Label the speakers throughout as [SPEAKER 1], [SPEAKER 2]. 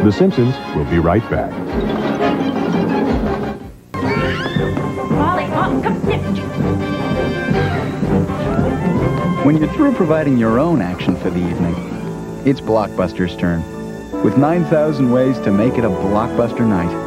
[SPEAKER 1] The Simpsons will be right back.
[SPEAKER 2] When you're through providing your own action for the evening, it's Blockbuster's turn. With 9,000 ways to make it a blockbuster night.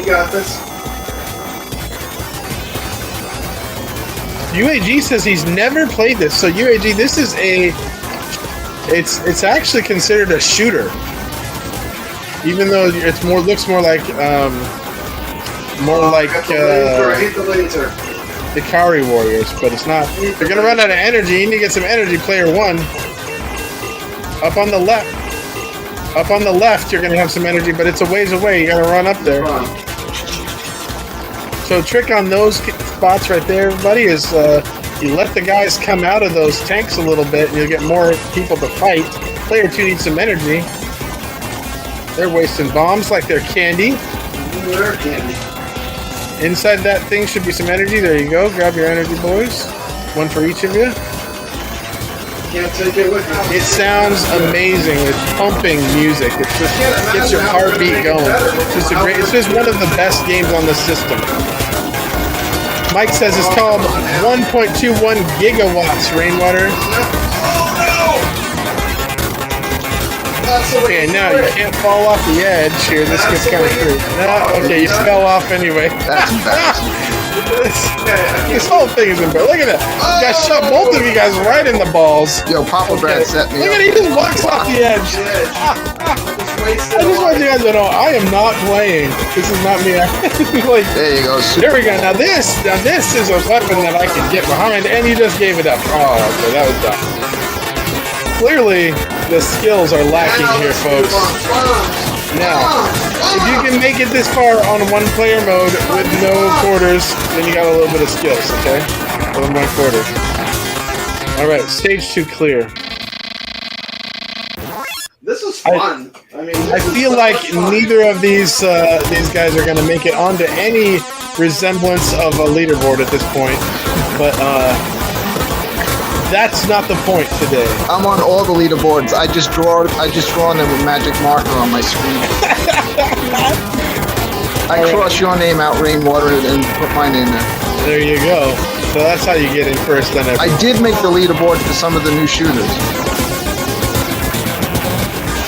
[SPEAKER 3] Got this.
[SPEAKER 4] UAG says he's never played this. So UAG, this is it's actually considered a shooter, even though it's looks more like the Ikari Warriors, but it's not. They're gonna run out of energy. You need to get some energy, player one. Up on the left. Up on the left, you're gonna have some energy, but it's a ways away. You gotta run up there. So trick on those spots right there, everybody, is you let the guys come out of those tanks a little bit and you'll get more people to fight. Player 2 needs some energy. They're wasting bombs like they're candy.
[SPEAKER 3] They're candy.
[SPEAKER 4] Inside that thing should be some energy. There you go. Grab your energy, boys. One for each of you.
[SPEAKER 3] Can't take it with me.
[SPEAKER 4] It sounds amazing. It's pumping music. It just gets your heartbeat going. It's just one of the best games on the system. Mike says it's called 1.21 gigawatts rainwater. Okay, now you can't fall off the edge here. This gets kind of crazy. Okay, you fell off anyway. This whole thing is embarrassing. Look at that. You guys shot both of you guys right in the balls.
[SPEAKER 5] Yo, papabrad set me up.
[SPEAKER 4] Look at it, he just walks off the edge. I just want you guys to know, I am not playing. This is not me. Like,
[SPEAKER 5] there you go.
[SPEAKER 4] There we go. Now this is a weapon that I can get behind, and you just gave it up. Oh, okay, that was dumb. Clearly, the skills are lacking here, folks. Now, if you can make it this far on one-player mode with no quarters, then you got a little bit of skills, okay? With 1 quarter. All right, stage 2 clear.
[SPEAKER 3] This is fun.
[SPEAKER 4] I feel like neither of these guys are going to make it onto any resemblance of a leaderboard at this point, but that's not the point today.
[SPEAKER 5] I'm on all the leaderboards. I just draw them with magic marker on my screen. I cross your name out, rainwater, and put my name there.
[SPEAKER 4] There you go. So that's how you get in first then.
[SPEAKER 5] I did make the leaderboard for some of the new shooters.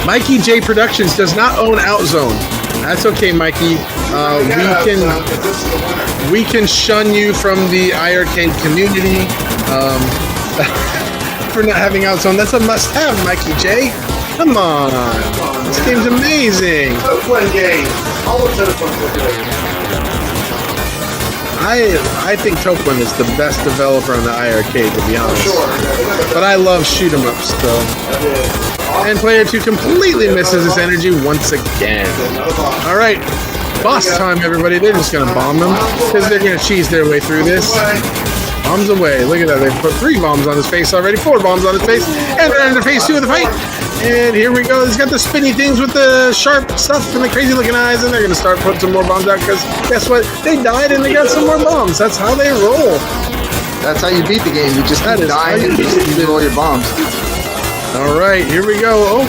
[SPEAKER 4] Mikey J Productions does not own OutZone. That's okay, Mikey. We can shun you from the iiRcade community for not having OutZone. That's a must-have, Mikey J. Come on. This game's amazing.
[SPEAKER 3] TOAPLAN game. All of TOAPLAN.
[SPEAKER 4] I think TOAPLAN is the best developer on the iiRcade, to be honest.
[SPEAKER 3] Sure.
[SPEAKER 4] But I love shoot 'em ups still. And player 2 completely misses his energy once again. Alright, boss time, everybody. They're just going to bomb them because they're going to cheese their way through this. Bombs away. Look at that. They put 3 bombs on his face already, 4 bombs on his face, and they're into phase 2 of the fight. And here we go. He's got the spinny things with the sharp stuff and the crazy looking eyes, and they're going to start putting some more bombs out because guess what? They died and they got some more bombs. That's how they roll.
[SPEAKER 5] That's how you beat the game. You just keep dying and you roll your bombs.
[SPEAKER 4] All right, here we go. Oh,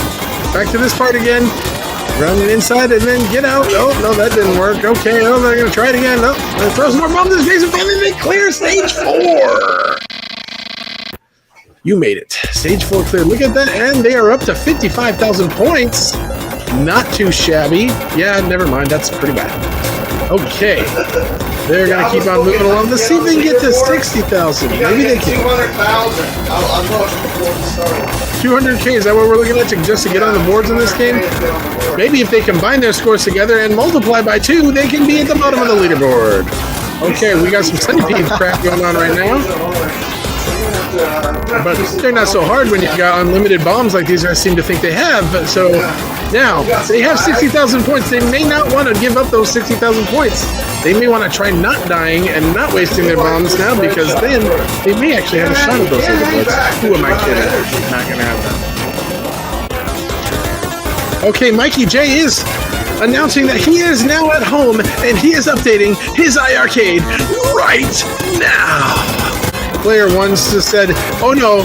[SPEAKER 4] back to this part again. Run it inside and then get out. Oh, no, that didn't work. Okay, oh, they're going to try it again. Oh, they throw some more bombs in his face and then they clear stage 4. You made it. Stage 4 clear. Look at that. And they are up to 55,000 points. Not too shabby. Yeah, never mind. That's pretty bad. Okay. They're going to keep on moving along. Let's see if they can get to 60,000. Maybe they can.
[SPEAKER 3] 200,000. I lost before we started.
[SPEAKER 4] 200K, is that what we're looking at just to get on the boards in this game? Maybe if they combine their scores together and multiply by 2, they can be at the bottom of the leaderboard. Okay, we got some centipede crap going on right now. But they're not so hard when you've got unlimited bombs like these guys seem to think they have. So now, they have 60,000 points. They may not want to give up those 60,000 points. They may want to try not dying and not wasting their bombs now, because then they may actually have a shot at those leaderboards. Who am I kidding? Not going to have that. Okay, Mikey J is announcing that he is now at home and he is updating his iiRcade right now. Player 1 just said, oh no,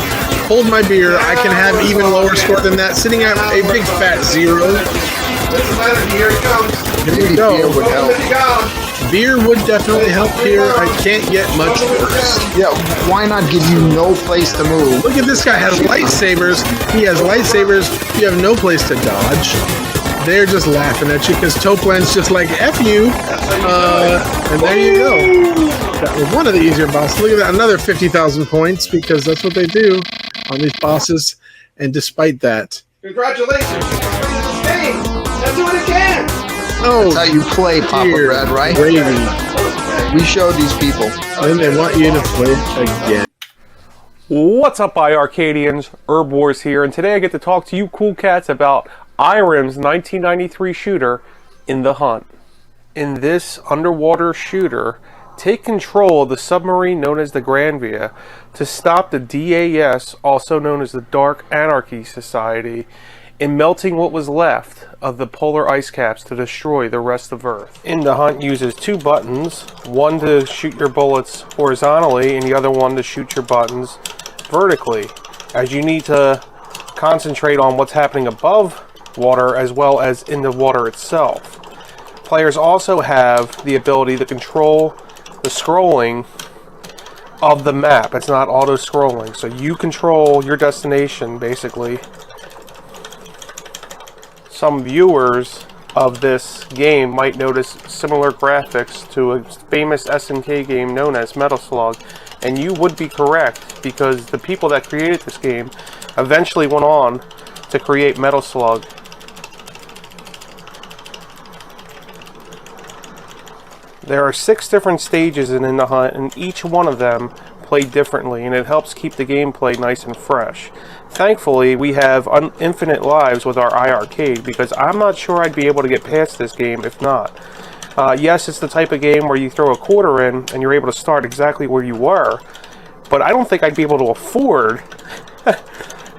[SPEAKER 4] hold my beer, I can have even lower score than that, sitting at a big fat 0.
[SPEAKER 3] Doesn't matter, here it comes.
[SPEAKER 4] Here we go.
[SPEAKER 5] Beer would help.
[SPEAKER 4] Beer would definitely help here. I can't get much worse.
[SPEAKER 5] Yeah, why not give you no place to move?
[SPEAKER 4] Look at this guy, has lightsabers. He has lightsabers. You have no place to dodge. They're just laughing at you because TOAPLAN's just like, F you. And there you go. That was one of the easier bosses. Look at that, another 50,000 points, because that's what they do on these bosses. And despite that...
[SPEAKER 3] Congratulations. This game. Let's do it again.
[SPEAKER 5] Oh, that's how you play, papabrad, right?
[SPEAKER 4] Gravy.
[SPEAKER 5] We showed these people.
[SPEAKER 4] And they want you to play again.
[SPEAKER 6] What's up, iiRcadians? Herb Wars here, and today I get to talk to you cool cats about IRIM's 1993 shooter, In the Hunt. In this underwater shooter, take control of the submarine known as the Granvia to stop the DAS, also known as the Dark Anarchy Society, in melting what was left of the polar ice caps to destroy the rest of Earth. In the Hunt uses 2 buttons, one to shoot your bullets horizontally and the other one to shoot your buttons vertically, as you need to concentrate on what's happening above water as well as in the water itself. Players also have the ability to control the scrolling of the map. It's not auto-scrolling, so you control your destination, basically. Some viewers of this game might notice similar graphics to a famous SNK game known as Metal Slug, and you would be correct, because the people that created this game eventually went on to create Metal Slug. There are 6 different stages in the Hunt, and each one of them play differently, and it helps keep the gameplay nice and fresh. Thankfully, we have infinite lives with our iiRcade, because I'm not sure I'd be able to get past this game if not. Yes, it's the type of game where you throw a quarter in and you're able to start exactly where you were, but I don't think I'd be able to afford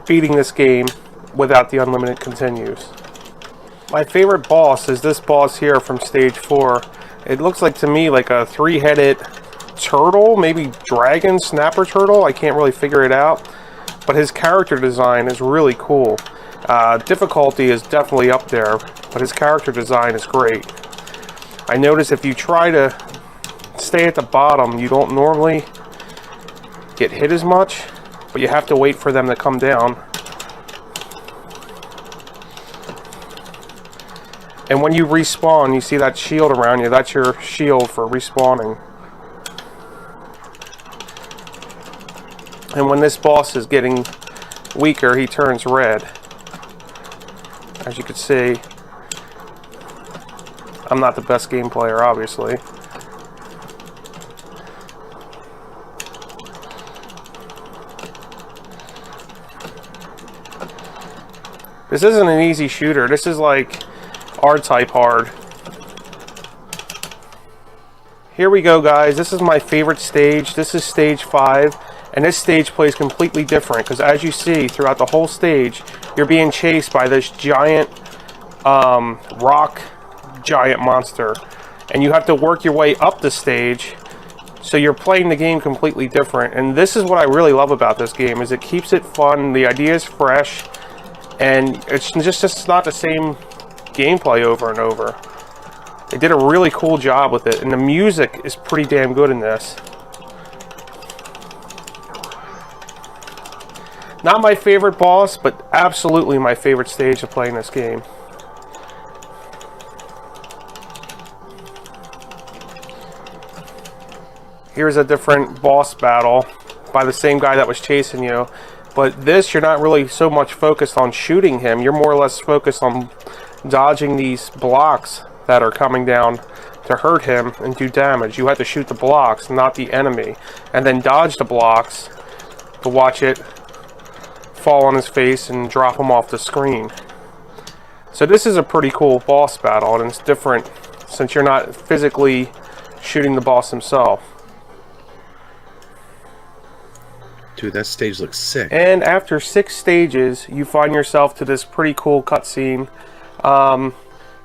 [SPEAKER 6] beating this game without the unlimited continues. My favorite boss is this boss here from stage 4. It looks like to me like a 3-headed turtle, maybe dragon, snapper turtle. I can't really figure it out, but his character design is really cool. Difficulty is definitely up there, but his character design is great. I notice if you try to stay at the bottom, you don't normally get hit as much, but you have to wait for them to come down. And when you respawn, you see that shield around you. That's your shield for respawning. And when this boss is getting weaker, he turns red. As you can see, I'm not the best game player, obviously. This isn't an easy shooter. This is like R-type hard. Here we go, guys. This is my favorite stage. This is stage 5, and this stage plays completely different, because as you see throughout the whole stage, you're being chased by this giant rock giant monster, and you have to work your way up the stage, so you're playing the game completely different. And this is what I really love about this game, is it keeps it fun, the idea is fresh, and it's just not the same gameplay over and over. They did a really cool job with it, and the music is pretty damn good in this. Not my favorite boss, but absolutely my favorite stage of playing this game. here's a different boss battle by the same guy that was chasing you. But this, you're not really so much focused on shooting him. You're more or less focused on dodging these blocks that are coming down to hurt him and do damage. You have to shoot the blocks, not the enemy, and then dodge the blocks to watch it fall on his face and drop him off the screen. So this is a pretty cool boss battle, and it's different since you're not physically shooting the boss himself.
[SPEAKER 4] Dude, that stage looks sick.
[SPEAKER 6] And after 6 stages, you find yourself to this pretty cool cutscene.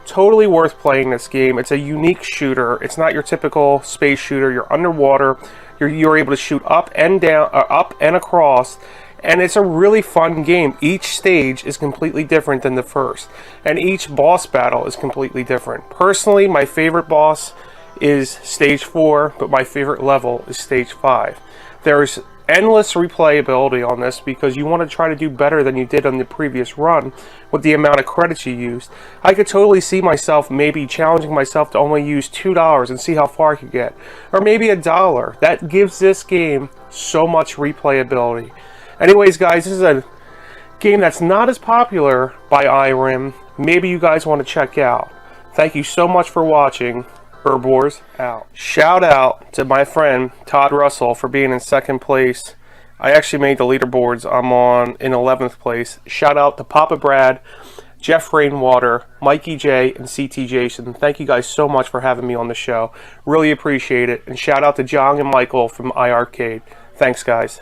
[SPEAKER 6] Totally worth playing this game. It's a unique shooter. It's not your typical space shooter. You're underwater. You're able to shoot up and down, up and across, and it's a really fun game. Each stage is completely different than the first, and each boss battle is completely different. Personally, my favorite boss is stage 4, but my favorite level is stage 5. There's endless replayability on this because you want to try to do better than you did on the previous run with the amount of credits you used. I could totally see myself maybe challenging myself to only use $2 and see how far I could get, or maybe $1. That gives this game so much replayability. Anyways, guys, this is a game that's not as popular by iRim. Maybe you guys want to check out. Thank you so much for watching. Herbivores out. Shout out to my friend Todd Russell for being in 2nd place. I actually made the leaderboards. I'm in 11th place. Shout out to papabrad, Jeff Rainwater, Mikey J, and CT Jason. Thank you guys so much for having me on the show. Really appreciate it. And shout out to John and Michael from iiRcade. Thanks, guys.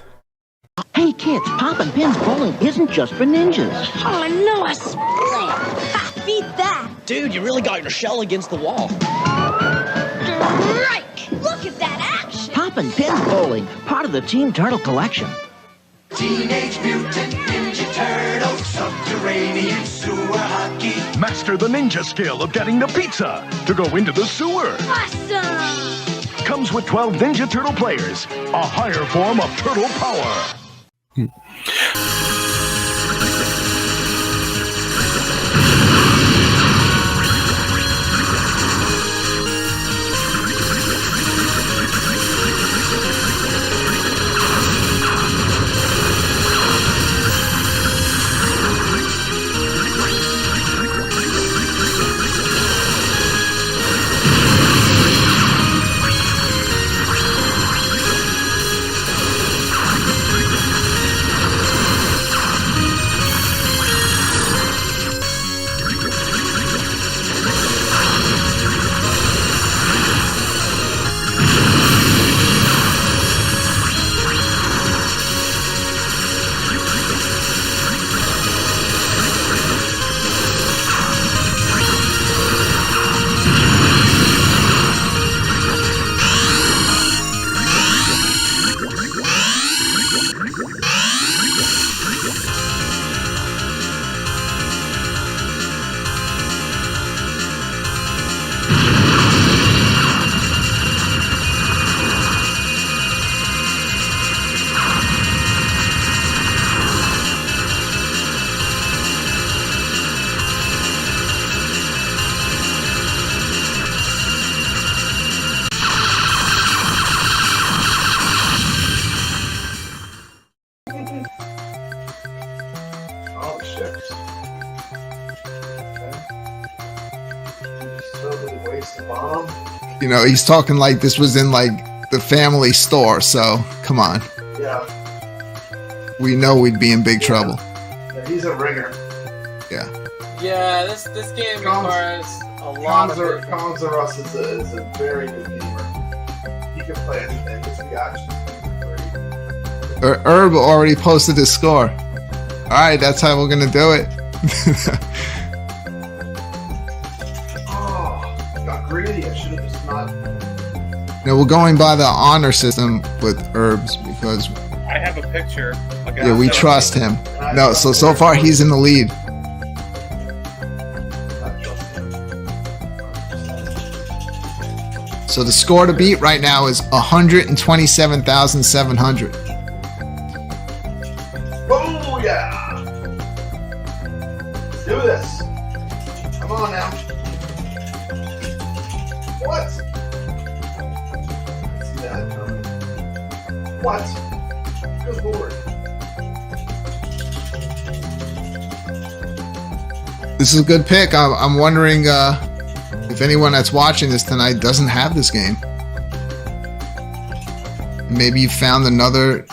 [SPEAKER 7] Hey kids, popping pins bowling isn't just for ninjas.
[SPEAKER 8] Oh no, a split! Ha, beat that!
[SPEAKER 9] Dude, you really got your shell against the wall.
[SPEAKER 8] Strike! Look at that action!
[SPEAKER 7] Poppin' pins bowling, part of the Team Turtle collection.
[SPEAKER 3] Teenage Mutant Ninja Turtles, subterranean sewer hockey.
[SPEAKER 10] Master the ninja skill of getting the pizza to go into the sewer.
[SPEAKER 8] Awesome!
[SPEAKER 10] Comes with 12 Ninja Turtle players, a higher form of turtle power.
[SPEAKER 5] Oh, ships. Okay. Totally waste a bomb.
[SPEAKER 11] You know, he's talking like this was in like the family store, so come on.
[SPEAKER 5] Yeah.
[SPEAKER 11] We know we'd be in big trouble.
[SPEAKER 5] Yeah, he's a ringer.
[SPEAKER 11] Yeah.
[SPEAKER 12] Yeah, this game requires a lot of it.
[SPEAKER 5] Russ is a very good gamer. He can play anything. It's the action.
[SPEAKER 11] Herb already posted his score. Alright, that's how we're gonna do it.
[SPEAKER 5] Oh, got greedy. I should have just not.
[SPEAKER 11] No, we're going by the honor system with Herbs because
[SPEAKER 6] I have a picture.
[SPEAKER 11] yeah, we trust him. No, so far he's in the lead. So the score to beat right now is 127,700.
[SPEAKER 5] Oh yeah! Let's do this. Come on now. What? See that coming.
[SPEAKER 3] What? Good lord.
[SPEAKER 11] This is a good pick. I'm wondering if anyone that's watching this tonight doesn't have this game. Maybe you found another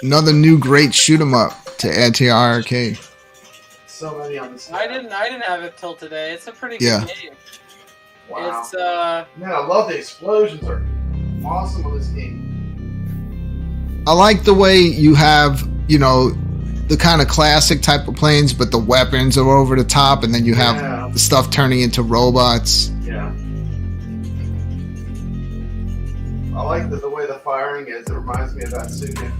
[SPEAKER 11] new great shoot 'em up to add to your iiRcade.
[SPEAKER 3] So many on this.
[SPEAKER 12] I didn't have it till today. It's a pretty good game.
[SPEAKER 3] Wow.
[SPEAKER 12] It's
[SPEAKER 3] Man, I love the explosions. Are awesome on this game.
[SPEAKER 11] I like the way you have, you know, the kind of classic type of planes, but the weapons are over the top, and then you have the stuff turning into robots.
[SPEAKER 3] Yeah. I like the way the firing is. It reminds me of that Suga.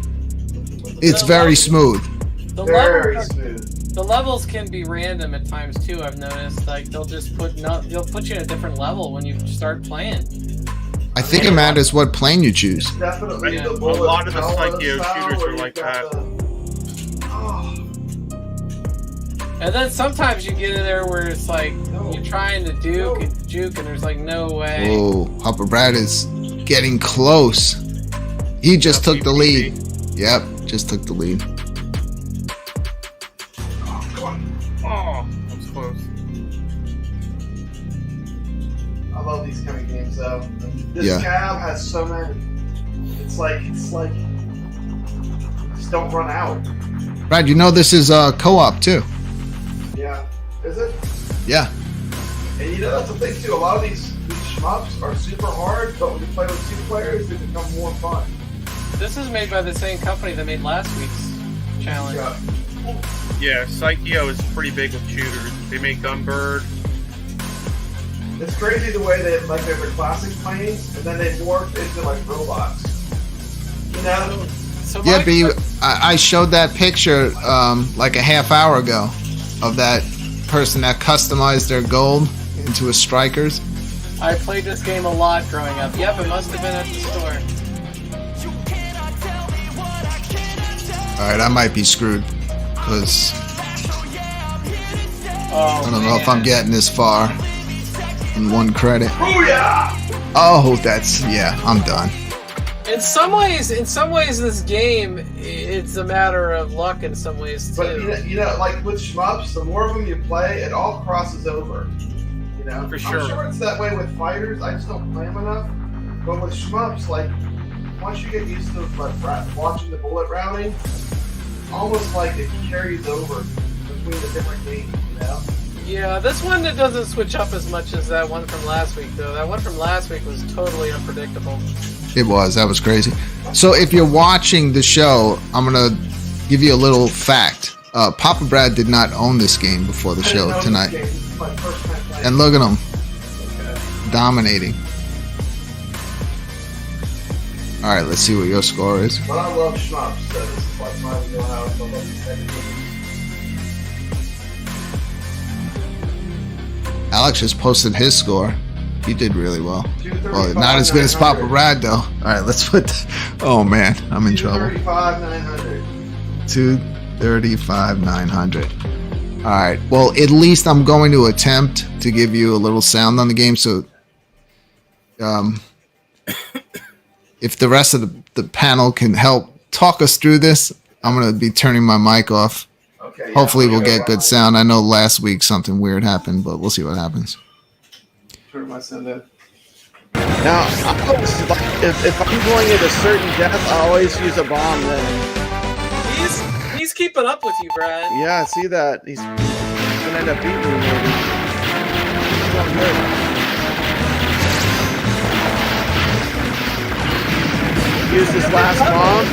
[SPEAKER 11] It's very smooth.
[SPEAKER 3] Very smooth.
[SPEAKER 12] The levels can be random at times too. I've noticed, like they'll just they'll put you in a different level when you start playing.
[SPEAKER 11] I think it matters what plane you choose.
[SPEAKER 3] Definitely the
[SPEAKER 6] A lot of the Psycho shooters are like that.
[SPEAKER 12] And then sometimes you get in there where it's like you're trying to juke, and there's like no way.
[SPEAKER 11] Whoa, papabrad is getting close. He just took the lead. Yep, just took the lead.
[SPEAKER 6] Oh, that's close.
[SPEAKER 3] I love these kind of games though. This cab has so many. It's like just don't run out.
[SPEAKER 11] Brad, you know this is co-op too.
[SPEAKER 3] Yeah. Is it?
[SPEAKER 11] Yeah.
[SPEAKER 3] And you know that's the thing too. A lot of these shmups are super hard, but when you play with 2 players, they become more fun.
[SPEAKER 12] This is made by the same company that made last week's challenge.
[SPEAKER 6] Yeah, Psycho is pretty big with shooters. They make Gunbird.
[SPEAKER 3] It's crazy the way they like their classic planes, and then they morph into like robots. You know?
[SPEAKER 12] So
[SPEAKER 11] Yeah, but I showed that picture like a half hour ago of that person that customized their gold into a Strikers.
[SPEAKER 12] I played this game a lot growing up. Yep, it must have been at the store.
[SPEAKER 11] Alright, I might be screwed because I don't know if I'm getting this far in 1 credit. Oh, that's I'm done.
[SPEAKER 12] In some ways, this game it's a matter of luck. In some ways, too.
[SPEAKER 3] But you know, like with shmups, the more of them you play, it all crosses over. You know,
[SPEAKER 6] For sure.
[SPEAKER 3] I'm sure it's that way with fighters. I just don't play them enough. But with shmups, like once you get used to like watching the bullet routing, almost like it carries over between the different games. You know.
[SPEAKER 12] Yeah, this one it doesn't switch up as much as that one from last week, though. That one from last week was totally unpredictable.
[SPEAKER 11] It was. That was crazy. So if you're watching the show, I'm going to give you a little fact. papabrad did not own this game before the show tonight. And look at him. Dominating. All right, let's see what your score is.
[SPEAKER 3] But I love shmups, so this is like my wheelhouse. I love these type of games.
[SPEAKER 11] Alex just posted his score. He did really well. Well, not as good as papabrad though. All right, let's put. Oh man, I'm in trouble.
[SPEAKER 3] 235,900.
[SPEAKER 11] 235,900. All right. Well, at least I'm going to attempt to give you a little sound on the game. So, if the rest of the panel can help talk us through this, I'm going to be turning my mic off.
[SPEAKER 3] Okay,
[SPEAKER 11] Hopefully we'll get good sound. I know last week something weird happened, but we'll see what happens.
[SPEAKER 3] Turn my sound in.
[SPEAKER 13] Now, if I'm going at a certain depth, I always use a bomb then.
[SPEAKER 12] He's keeping up with you, Brad.
[SPEAKER 13] Yeah, I see that. He's gonna end up beating me, maybe. He's going good. Use this last bomb.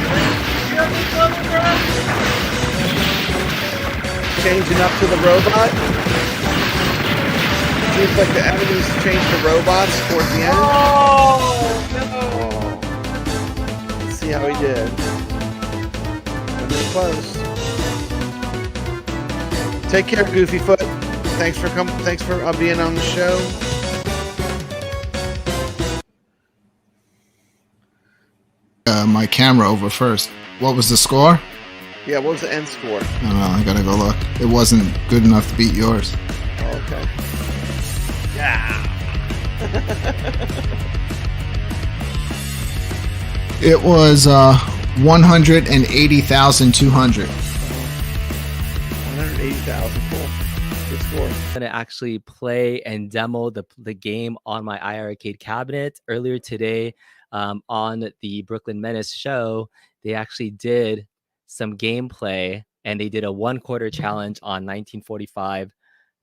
[SPEAKER 13] Changing up to the robot. Seems like the enemies change to robots towards the end.
[SPEAKER 12] Oh, no.
[SPEAKER 13] Let's see how he did. Really close. Take care, Goofyfoot. Thanks for coming. Thanks for being on the show.
[SPEAKER 11] My camera over first. What was the score?
[SPEAKER 13] Yeah, what was the end score?
[SPEAKER 11] I don't know. I gotta go look. It wasn't good enough to beat yours.
[SPEAKER 13] Oh, okay. Yeah.
[SPEAKER 11] It was 180,200.
[SPEAKER 13] 180,000. Cool. Good score.
[SPEAKER 14] I'm going to actually play and demo the game on my iiRcade cabinet. Earlier today, on the Brooklyn Menace show, they actually did some gameplay, and they did a 1/4 challenge on 1945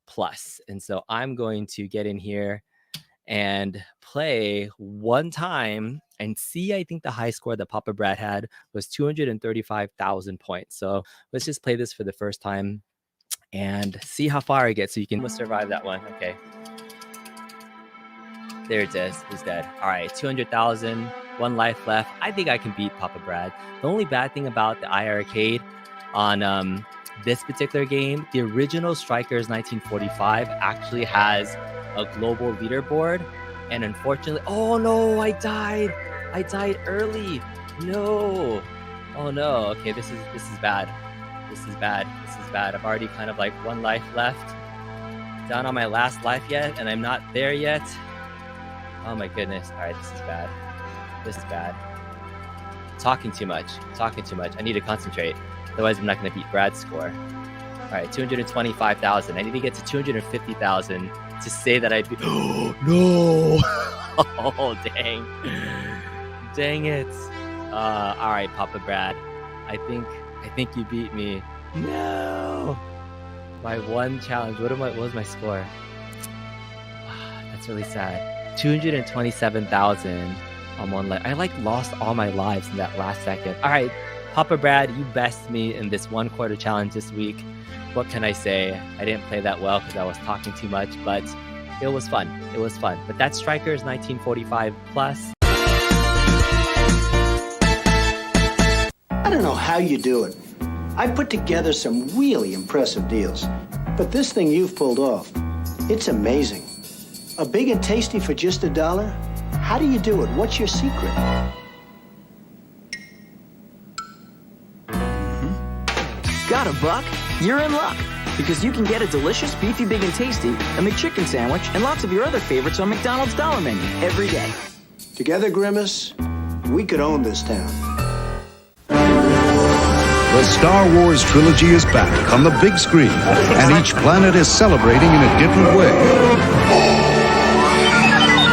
[SPEAKER 14] plus. And so I'm going to get in here and play one time and see. I think the high score that Papa Brad had was 235,000 points. So let's just play this for the first time and see how far I get, so you can survive that one. Okay, there it is. He's dead. All right, 200,000, 1 life left. I think I can beat Papa Brad. The only bad thing about the iiRcade on this particular game, the original Strikers 1945 actually has a global leaderboard, and unfortunately, oh no, I died early. No, oh no. Okay, this is bad. This is bad. I've already kind of like 1 life left, down on my last life yet, and I'm not there yet. Oh my goodness. All right, this is bad. Talking too much. I need to concentrate, otherwise I'm not going to beat Brad's score. All right, 225,000. I need to get to 250,000 to say that I beat. Oh no! Oh dang it! All right, Papa Brad. I think you beat me. No! My 1 challenge. What was my score? That's really sad. 227,000 on 1 life. I lost all my lives in that last second. All right, Papa Brad, you bested me in this 1/4 challenge this week. What can I say? I didn't play that well because I was talking too much, but it was fun. But that's Strikers 1945 plus.
[SPEAKER 15] I don't know how you do it. I put together some really impressive deals. But this thing you've pulled off, it's amazing. A big and tasty for just $1? How do you do it? What's your secret?
[SPEAKER 16] Got a buck? You're in luck. Because you can get a delicious beefy big and tasty, a McChicken sandwich, and lots of your other favorites on McDonald's Dollar Menu every day.
[SPEAKER 15] Together, Grimace, we could own this town.
[SPEAKER 17] The Star Wars trilogy is back on the big screen, and each planet is celebrating in a different way.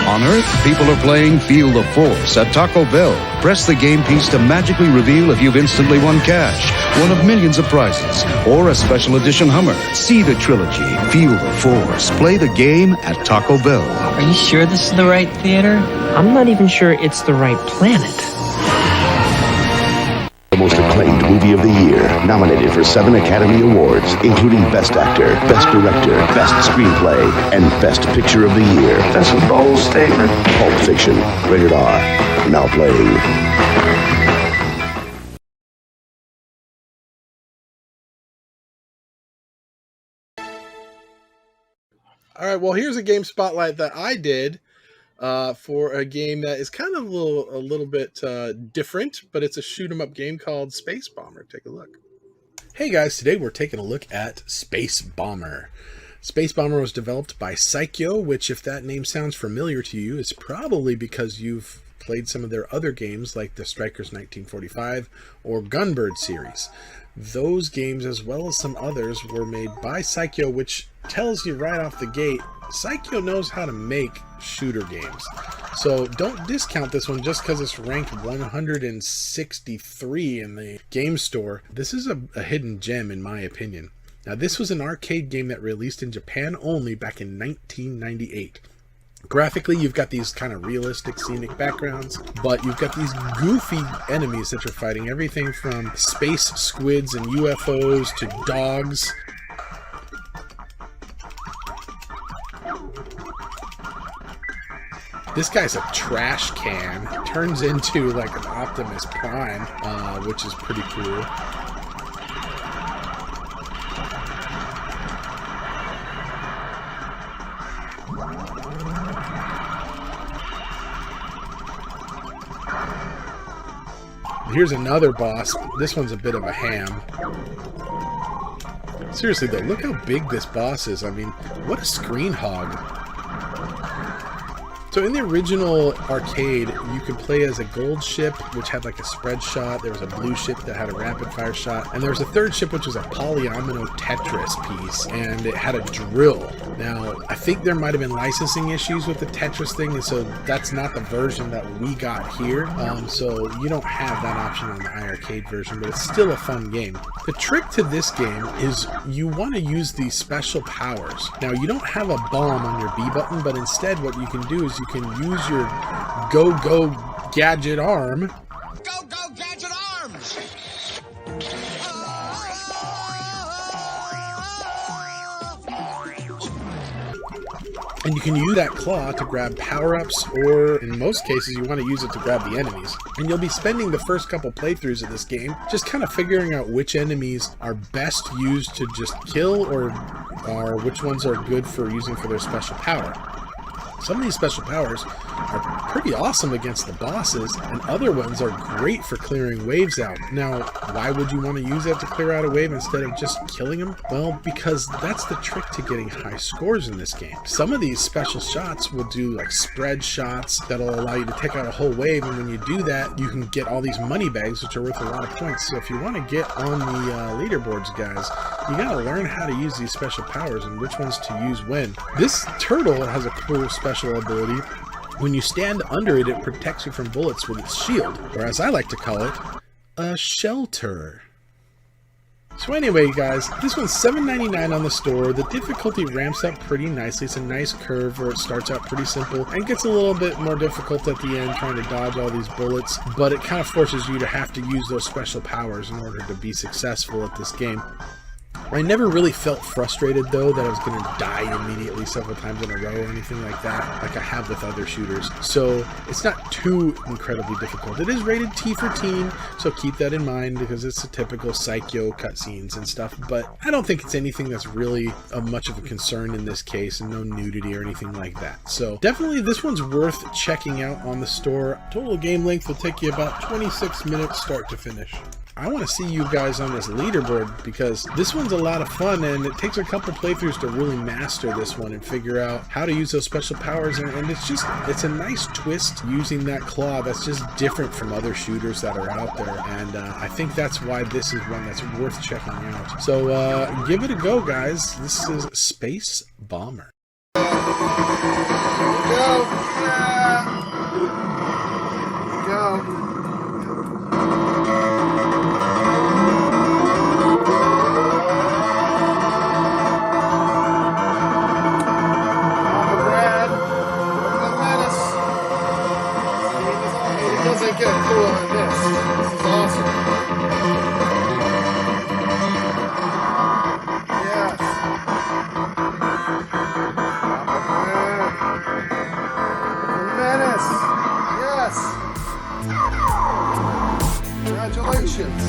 [SPEAKER 17] On Earth, people are playing Feel the Force at Taco Bell. Press the game piece to magically reveal if you've instantly won cash, one of millions of prizes, or a special edition Hummer. See the trilogy, Feel the Force. Play the game at Taco Bell.
[SPEAKER 18] Are you sure this is the right theater? I'm not even sure it's the right planet.
[SPEAKER 10] The most acclaimed movie of the year, nominated for 7 Academy Awards, including Best Actor, Best Director, Best Screenplay, and Best Picture of the Year.
[SPEAKER 19] That's a bold statement.
[SPEAKER 10] Pulp Fiction, rated R, now playing.
[SPEAKER 4] All right, well, here's a game spotlight that I did for a game that is kind of a little bit different, but it's a shoot 'em up game called Space Bomber. Take a look. Hey guys, today we're taking a look at Space Bomber. Space Bomber was developed by Psycho, which, if that name sounds familiar to you, it's probably because you've played some of their other games like the Strikers 1945 or Gunbird series. Those games, as well as some others, were made by Psycho, which tells you right off the gate, Psycho knows how to make shooter games. So don't discount this one just because it's ranked 163 in the game store. This is a hidden gem in my opinion. Now this was an arcade game that released in Japan only back in 1998. Graphically, you've got these kind of realistic scenic backgrounds, but you've got these goofy enemies that you're fighting. Everything from space squids and UFOs to dogs. This guy's a trash can. It turns into like an Optimus Prime, which is pretty cool. Here's another boss. This one's a bit of a ham. Seriously though, look how big this boss is. I mean, what a screen hog. So in the original arcade, you could play as a gold ship, which had like a spread shot. There was a blue ship that had a rapid fire shot. And there was a third ship, which was a polyomino Tetris piece. And it had a drill. Now, I think there might have been licensing issues with the Tetris thing. And so that's not the version that we got here. So you don't have that option on the iiRcade version, but it's still a fun game. The trick to this game is you want to use these special powers. Now, you don't have a bomb on your B button, but instead what you can do is you can use your go gadget arm.
[SPEAKER 19] Go gadget arms!
[SPEAKER 4] And you can use that claw to grab power-ups, or in most cases you want to use it to grab the enemies. And you'll be spending the first couple playthroughs of this game just kind of figuring out which enemies are best used to just kill, or which ones are good for using for their special power. Some of these special powers are pretty awesome against the bosses, and other ones are great for clearing waves out. Now, why would you want to use that to clear out a wave instead of just killing them? Well, because that's the trick to getting high scores in this game. Some of these special shots will do like spread shots that'll allow you to take out a whole wave, and when you do that, you can get all these money bags, which are worth a lot of points. So if you want to get on the leaderboards, guys, you gotta learn how to use these special powers and which ones to use when. This turtle has a cool special ability. When you stand under it, it protects you from bullets with its shield, or as I like to call it, a shelter. So anyway, guys, this one's $7.99 on the store. The difficulty ramps up pretty nicely. It's a nice curve where it starts out pretty simple and gets a little bit more difficult at the end trying to dodge all these bullets, but it kind of forces you to have to use those special powers in order to be successful at this game. I never really felt frustrated, though, that I was going to die immediately several times in a row or anything like that, like I have with other shooters. So it's not too incredibly difficult. It is rated T for teen, so keep that in mind because it's the typical psycho cutscenes and stuff, but I don't think it's anything that's really much of a concern in this case, and no nudity or anything like that. So definitely this one's worth checking out on the store. Total game length will take you about 26 minutes start to finish. I want to see you guys on this leaderboard because this one's a lot of fun, and it takes a couple playthroughs to really master this one and figure out how to use those special powers, and it's a nice twist using that claw that's just different from other shooters that are out there, and I think that's why this is one that's worth checking out. So give it a go, guys. This is Space Bomber.
[SPEAKER 3] Go! Doesn't get cooler than this. This is awesome. Yes. Menace. Yes. Congratulations.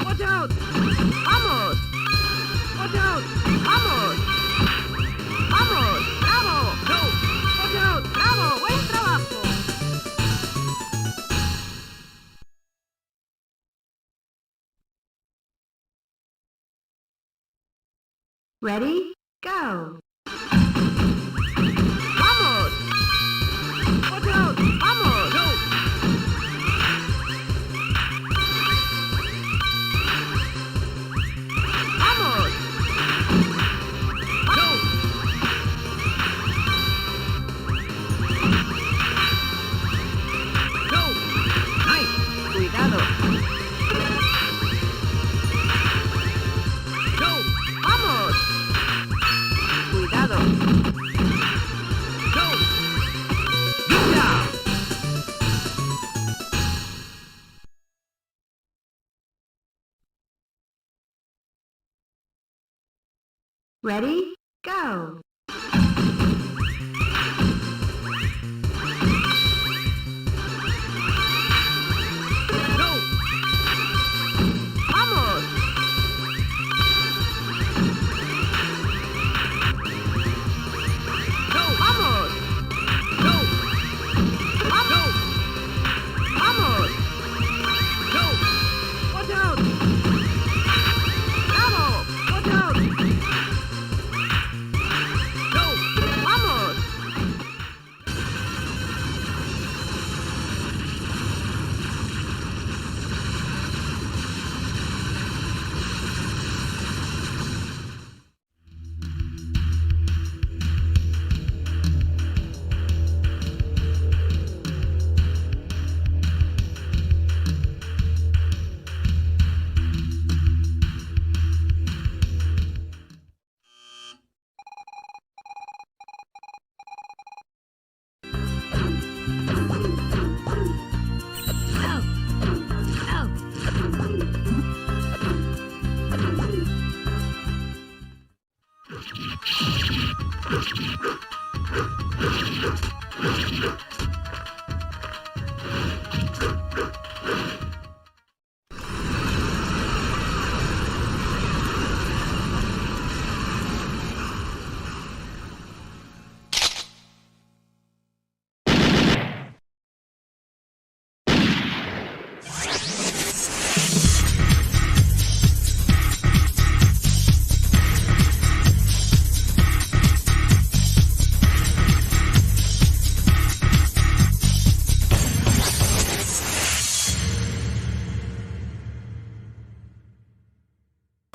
[SPEAKER 20] Watch out! Vamos! Watch out! Vamos! Vamos! Bravo! Go! Watch out! Bravo! Buen trabajo! Ready? Go! Vamos! Watch out! Vamos! Go! Vamos! Go! Go! Nice! Cuidado! Go! Vamos! Cuidado! Go! Good job! Ready? Go! Go! Vamos! Go! Vamos! Go! Vamos! Vamos! Go! Watch out! Bravo! Watch out! Go! Vamos!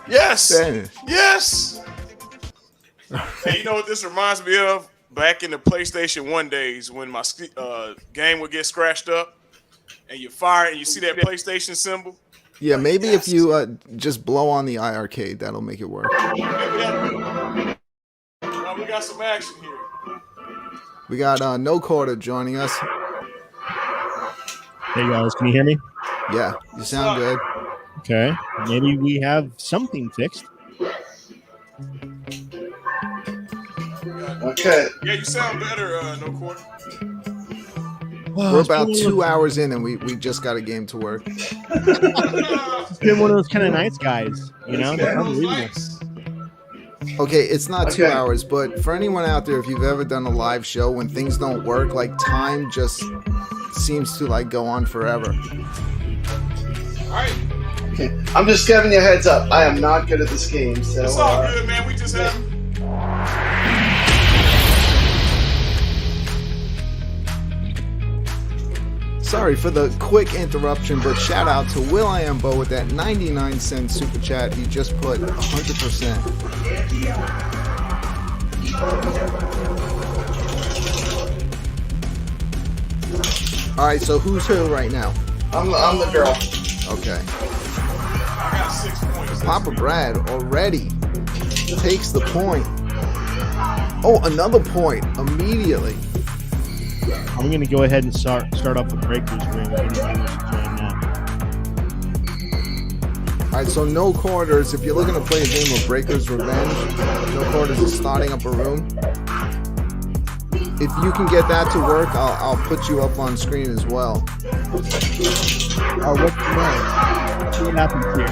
[SPEAKER 21] Yes! Yes! Hey, you know what this reminds me of? Back in the PlayStation 1 days when my game would get scratched up and you fire it and you see that PlayStation symbol.
[SPEAKER 11] Yeah, maybe if you just blow on the iiRcade, that'll make it work.
[SPEAKER 21] Well, we got some action here.
[SPEAKER 11] We got No Quarter joining us.
[SPEAKER 22] Hey guys, can you hear me?
[SPEAKER 11] Yeah, you sound good.
[SPEAKER 22] Okay, maybe we have something fixed.
[SPEAKER 3] Okay.
[SPEAKER 21] Yeah, you sound better, No Quarter.
[SPEAKER 11] We're about 2 hours in and we just got a game to work.
[SPEAKER 22] It's been one of those kind of nights, guys. You know, it's unbelievable.
[SPEAKER 11] Okay, it's not 2 hours, but for anyone out there, if you've ever done a live show, when things don't work, like time just seems to like go on forever.
[SPEAKER 21] Alright.
[SPEAKER 3] Okay. I'm just giving you a heads up. I am not good at this game, so
[SPEAKER 21] It's all good, man. We just have
[SPEAKER 11] Sorry for the quick interruption, but shout out to Will I Am Bo with that 99-cent super chat. He just put 100%. All right, so who's who right now?
[SPEAKER 3] I'm the girl.
[SPEAKER 11] Okay.
[SPEAKER 21] I got 6 points.
[SPEAKER 11] Papa Brad already takes the point. Oh, another point immediately.
[SPEAKER 22] I'm going to go ahead and start off the breakers room. If anybody wants to join that.
[SPEAKER 11] All right, so no quarters. If you're looking to play a game of Breakers Revenge, no quarters is starting up a room. If you can get that to work, I'll put you up on screen as well.
[SPEAKER 22] Oh, what's tonight? What happens here?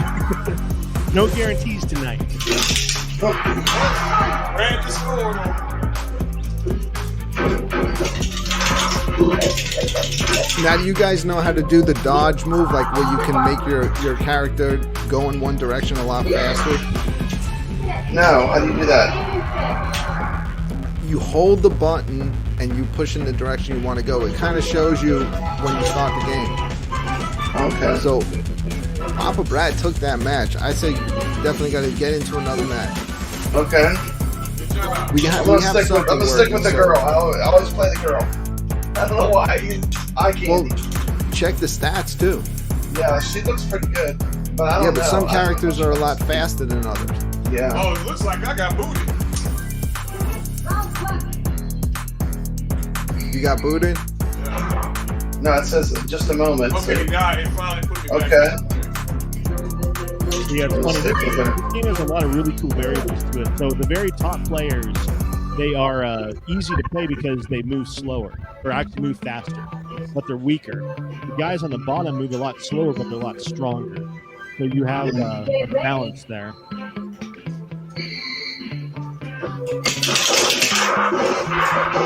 [SPEAKER 22] No guarantees tonight.
[SPEAKER 21] Brad just scored on.
[SPEAKER 11] Now, do you guys know how to do the dodge move, like where you can make your character go in one direction a lot faster?
[SPEAKER 3] No, how do you do that?
[SPEAKER 11] You hold the button and you push in the direction you want to go. It kind of shows you when you start the game.
[SPEAKER 3] Okay.
[SPEAKER 11] So, Papa Brad took that match. I say you definitely got to get into another match.
[SPEAKER 3] Okay.
[SPEAKER 11] We have
[SPEAKER 3] I'm gonna stick with the girl. I always play the girl. I don't know why. I can't.
[SPEAKER 11] Well, check the stats too.
[SPEAKER 3] Yeah, she looks pretty good. But I don't know.
[SPEAKER 11] Yeah, but some characters are a lot faster than others.
[SPEAKER 3] Yeah.
[SPEAKER 21] Oh, it looks like I got booted.
[SPEAKER 11] You got booted?
[SPEAKER 3] No, it says just a moment.
[SPEAKER 21] Okay, now it finally put me back.
[SPEAKER 3] Okay.
[SPEAKER 22] Yeah, it's funny. This game has a lot of really cool variables to it. So the very top players, they are easy to play because they move slower, or actually move faster, but they're weaker. The guys on the bottom move a lot slower, but they're a lot stronger. So you have a balance there.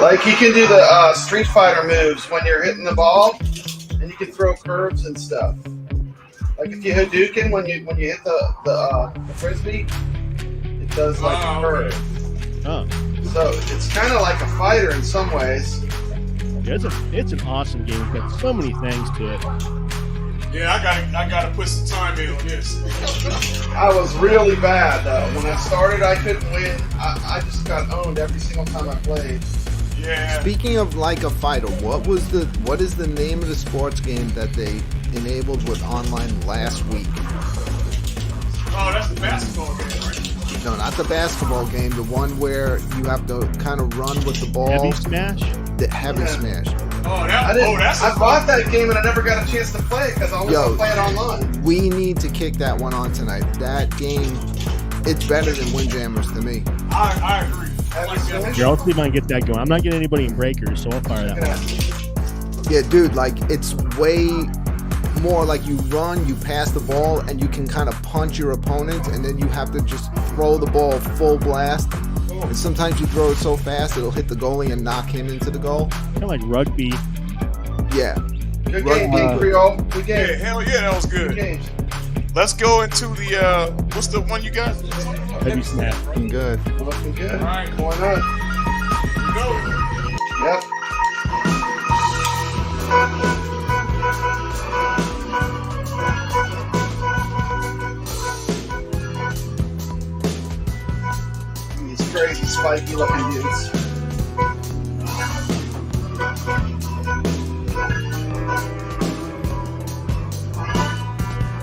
[SPEAKER 3] Like you can do the Street Fighter moves when you're hitting the ball, and you can throw curves and stuff. Like if you Hadouken when you hit the frisbee, it does like a curve.
[SPEAKER 22] Oh.
[SPEAKER 3] So it's kind of like a fighter in some ways.
[SPEAKER 22] Yeah, it's an awesome game. It's got so many things to it.
[SPEAKER 21] Yeah, I gotta put some time in on this.
[SPEAKER 3] I was really bad though. When I started, I couldn't win. I just got owned every single time I played.
[SPEAKER 21] Yeah.
[SPEAKER 11] Speaking of like a fighter, what is the name of the sports game that they enabled with online last week?
[SPEAKER 21] Oh, that's the basketball game, right?
[SPEAKER 11] No, not the basketball game. The one where you have to kind of run with the ball.
[SPEAKER 22] Heavy Smash?
[SPEAKER 11] The Heavy Smash.
[SPEAKER 3] I bought that game and I never got a chance to play it because I always want to play it online.
[SPEAKER 11] We need to kick that one on tonight. That game, it's better than Windjammers to me.
[SPEAKER 21] I agree.
[SPEAKER 22] Yeah, I'll see if I can get that going. I'm not getting anybody in breakers, so I'll fire that one.
[SPEAKER 11] Yeah, dude, like it's way more like you run, you pass the ball, and you can kind of punch your opponent, and then you have to just throw the ball full blast. And sometimes you throw it so fast it'll hit the goalie and knock him into the goal.
[SPEAKER 22] Kind of like rugby.
[SPEAKER 11] Yeah.
[SPEAKER 3] Good game, Creole. Good game.
[SPEAKER 21] Yeah, hell yeah, that was good. Let's go into the what's the one you got?
[SPEAKER 22] Heavy Smash.
[SPEAKER 11] Looking good.
[SPEAKER 3] Looking good.
[SPEAKER 21] All right.
[SPEAKER 3] Why not?
[SPEAKER 21] Go.
[SPEAKER 3] Yep. These crazy spiky looking dudes.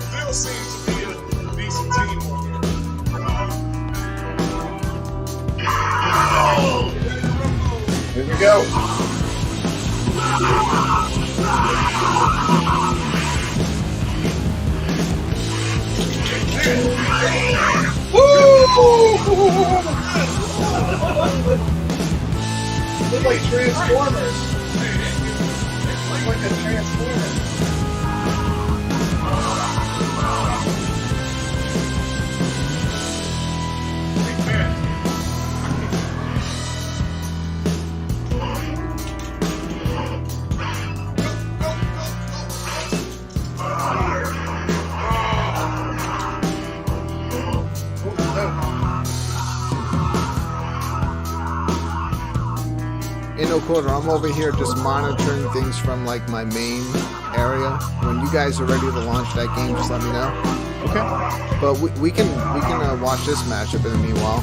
[SPEAKER 21] Still seems to be a decent team on here.
[SPEAKER 3] Here we go. Look like Transformers. Look like a Transformer.
[SPEAKER 11] In No Quarter. I'm over here just monitoring things from like my main area. When you guys are ready to launch that game, just let me know.
[SPEAKER 22] Okay.
[SPEAKER 11] But we can watch this matchup in the meanwhile.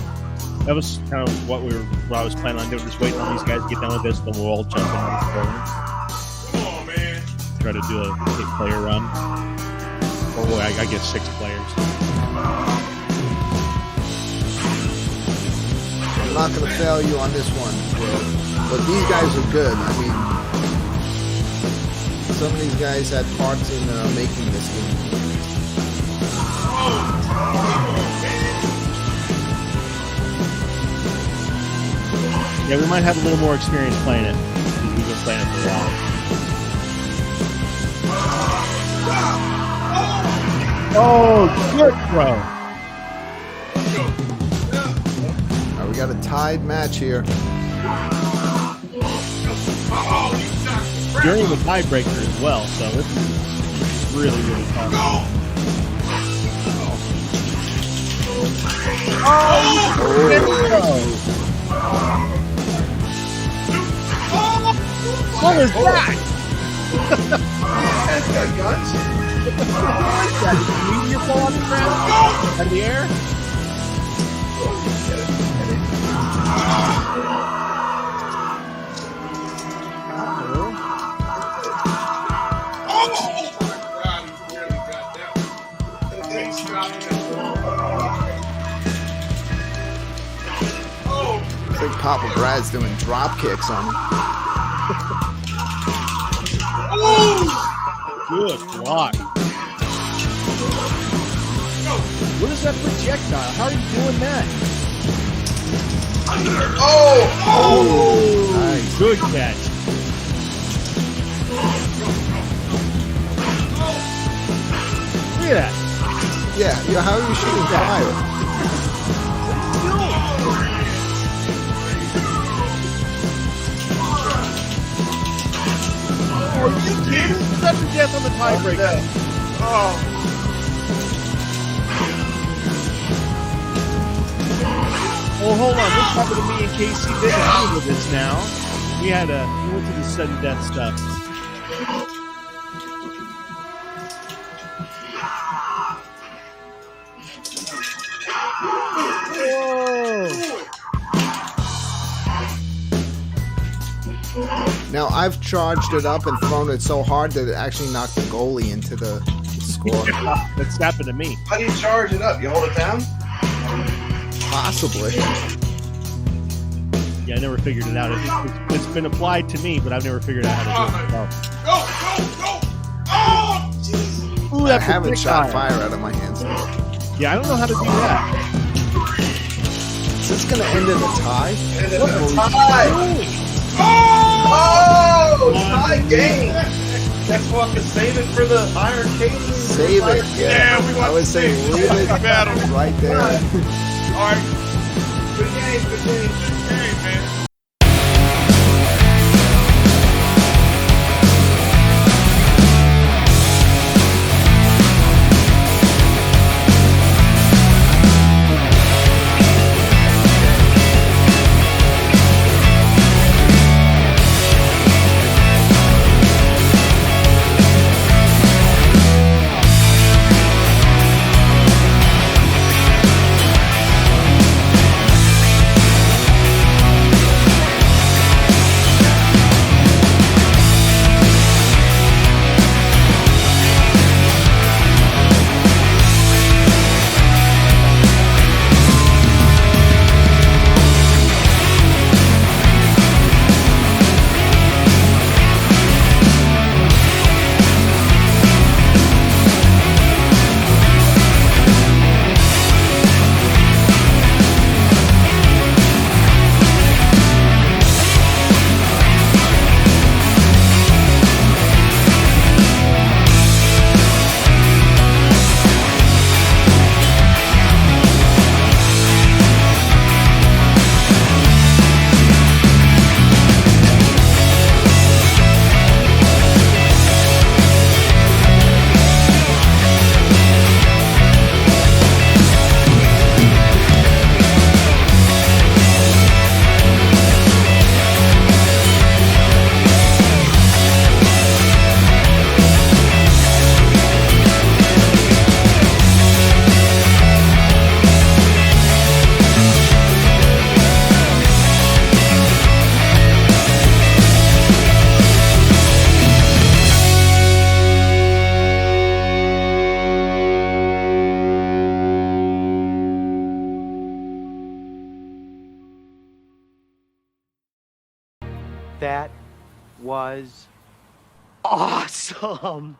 [SPEAKER 22] That was kind of what I was planning on doing. Just waiting on these guys to get done with this, then we'll all jump in on the program.
[SPEAKER 21] Come on, man.
[SPEAKER 22] Try to do a 8-player run. Or I get 6 players.
[SPEAKER 11] I'm not going to fail you on this one, but these guys are good. I mean, some of these guys had parts in making this game.
[SPEAKER 22] Yeah, we might have a little more experience playing it because we've been playing it for a while. Oh, good throw.
[SPEAKER 11] We got a tied match here.
[SPEAKER 22] During the tiebreaker as well, so it's really, really tough. What was that?
[SPEAKER 3] That's got guns.
[SPEAKER 22] Meteor fall on the ground? Out of the air?
[SPEAKER 11] It's like Papa Brad's doing drop kicks on him.
[SPEAKER 22] Good block. What is that projectile? How are you doing that?
[SPEAKER 3] Oh!
[SPEAKER 22] Nice. Good catch. Look at that.
[SPEAKER 11] Yeah, how are you shooting fire?
[SPEAKER 22] Are you kidding? Sudden death on the tiebreaker.
[SPEAKER 21] Oh.
[SPEAKER 22] Well, hold on. This happened to me and Casey did a with this now. We went to the sudden death stuff.
[SPEAKER 11] Now, I've charged it up and thrown it so hard that it actually knocked the goalie into the score.
[SPEAKER 22] That's happened to me.
[SPEAKER 3] How do you charge it up? You hold it down?
[SPEAKER 11] Possibly.
[SPEAKER 22] Yeah, I never figured it out. It's been applied to me, but I've never figured out how to do it.
[SPEAKER 21] Go! Oh, jeez.
[SPEAKER 22] Ooh,
[SPEAKER 11] I haven't shot fire out of my hands.
[SPEAKER 22] Yeah, I don't know how to do that.
[SPEAKER 11] Is this going to end in a tie?
[SPEAKER 3] And then a tie! Oh! Tie game! That's what to save it for the iiRcadians.
[SPEAKER 11] Save it. Yeah, I would say leave it right there.
[SPEAKER 21] All right.
[SPEAKER 3] Good game, good game.
[SPEAKER 21] Good game, man.
[SPEAKER 1] That was awesome.